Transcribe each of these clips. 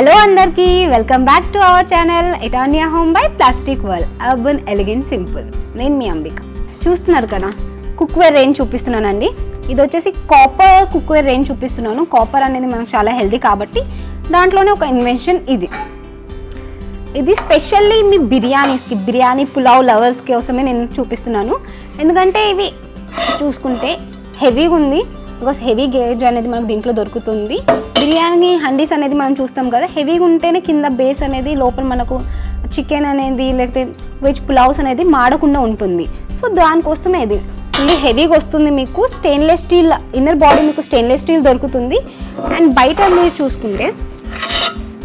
Hello అందరికీ welcome back to our channel ఎటానియా home by plastic world urban elegant simple. నేను మీ అంబిక. చూస్తున్నారు కదా కుక్వేర్ రేంజ్ చూపిస్తున్నానండి. ఇది వచ్చేసి కాపర్ కుక్వేర్ రేంజ్ చూపిస్తున్నాను. కాపర్ అనేది మనకు చాలా హెల్దీ కాబట్టి దాంట్లోనే ఒక ఇన్వెన్షన్ ఇది స్పెషల్లీ మీ బిర్యానీ పులావ్ లవర్స్ కోసమే నేను చూపిస్తున్నాను. ఎందుకంటే ఇవి చూసుకుంటే హెవీగా ఉంది, బికాస్ హెవీ గేజ్ అనేది మనకు దీంట్లో దొరుకుతుంది. బిర్యానీ హండీస్ అనేది మనం చూస్తాం కదా, హెవీగా ఉంటేనే కింద బేస్ అనేది లోపల మనకు చికెన్ అనేది లేకపోతే వెజ్ పులావ్స్ అనేది మాడకుండా ఉంటుంది. సో దానికోసమే ఇది ఫుల్లీ హెవీగా వస్తుంది. మీకు స్టెయిన్లెస్ స్టీల్ ఇన్నర్ బాడీ మీకు స్టెయిన్లెస్ స్టీల్ దొరుకుతుంది. అండ్ బయట మీరు చూసుకుంటే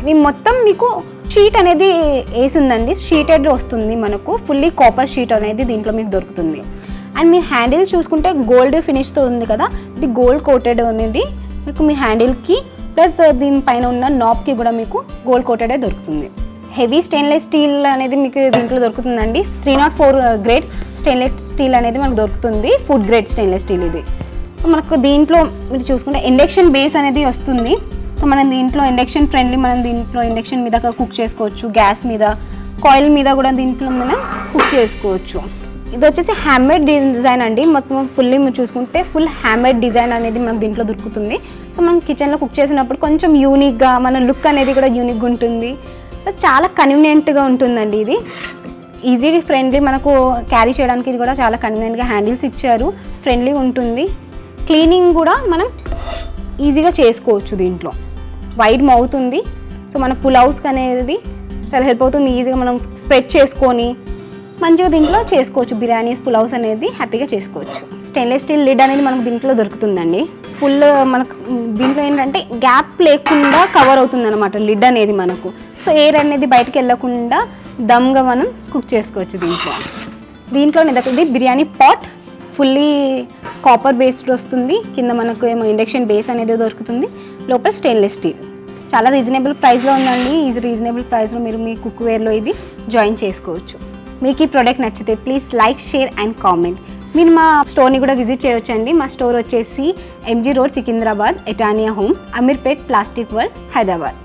ఇది మొత్తం మీకు షీట్ అనేది వేసి ఉందండి, షీటెడ్ వస్తుంది మనకు. ఫుల్లీ కాపర్ షీట్ అనేది దీంట్లో మీకు దొరుకుతుంది. అండ్ మీ హ్యాండిల్ చూసుకుంటే గోల్డ్ ఫినిష్తో ఉంది కదా, ఇది గోల్డ్ కోటెడ్ అనేది మీకు మీ హ్యాండిల్కి ప్లస్ దీనిపైన ఉన్న నాబ్కి కూడా మీకు గోల్డ్ కోటెడే దొరుకుతుంది. హెవీ స్టెయిన్లెస్ స్టీల్ అనేది మీకు దీంట్లో దొరుకుతుందండి. 304 గ్రేడ్ స్టెయిన్లెస్ స్టీల్ అనేది మనకు దొరుకుతుంది. ఫుడ్ గ్రేడ్ స్టెయిన్లెస్ స్టీల్ ఇది. మనకు దీంట్లో మీరు చూసుకుంటే ఇండక్షన్ బేస్ అనేది వస్తుంది. సో మనం దీంట్లో ఇండక్షన్ ఫ్రెండ్లీ, మనం దీంట్లో ఇండక్షన్ మీద కుక్ చేసుకోవచ్చు, గ్యాస్ మీద, కాయిల్ మీద కూడా దీంట్లో మనం కుక్ చేసుకోవచ్చు. ఇది వచ్చేసి హ్యాండ్మేడ్ డిజైన్ అండి. మొత్తం ఫుల్లీ మీరు చూసుకుంటే ఫుల్ హ్యాండ్మేడ్ డిజైన్ అనేది మనకు దీంట్లో దొరుకుతుంది. సో మనం కిచెన్లో కుక్ చేసినప్పుడు కొంచెం యూనిక్గా మన లుక్ అనేది కూడా యూనిక్గా ఉంటుంది. ప్లస్ చాలా కన్వీనియంట్గా ఉంటుందండి. ఇది ఈజీ ఫ్రెండ్లీ, మనకు క్యారీ చేయడానికి ఇది కూడా చాలా కన్వీనియంట్గా హ్యాండిల్స్ ఇచ్చారు. ఫ్రెండ్లీగా ఉంటుంది. క్లీనింగ్ కూడా మనం ఈజీగా చేసుకోవచ్చు. దీంట్లో వైడ్ మౌత్ ఉంది. సో మన పులావ్స్కి అనేది చాలా హెల్ప్ అవుతుంది. ఈజీగా మనం స్ప్రెడ్ చేసుకొని మంచిగా దీంట్లో చేసుకోవచ్చు. బిర్యానీస్ పులావ్స్ అనేది హ్యాపీగా చేసుకోవచ్చు. స్టెయిన్లెస్ స్టీల్ లిడ్ అనేది మనకు దీంట్లో దొరుకుతుందండి. ఫుల్ మనకు దీంట్లో ఏంటంటే గ్యాప్ లేకుండా కవర్ అవుతుంది అనమాట లిడ్ అనేది మనకు. సో ఎయిర్ అనేది బయటకు వెళ్ళకుండా దమ్గా మనం కుక్ చేసుకోవచ్చు. దీంట్లో ఇది biryani pot fully copper based వస్తుంది. కింద మనకు ఏమో ఇండక్షన్ బేస్ అనేది దొరుకుతుంది. లోపల స్టెయిన్లెస్ స్టీల్ చాలా రీజనబుల్ ప్రైస్లో ఉందండి. రీజనబుల్ ప్రైస్లో మీరు మీ కుక్వేర్లో ఇది జాయిన్ చేసుకోవచ్చు. మీకు ఈ ప్రోడక్ట్ నచ్చితే please like, share and comment. మీరు మా స్టోర్ని కూడా విజిట్ చేయొచ్చండి. మా స్టోర్ వచ్చేసి MG రోడ్, సికింద్రాబాద్, ఎటానియా home, Ameerpet, plastic world, Hyderabad.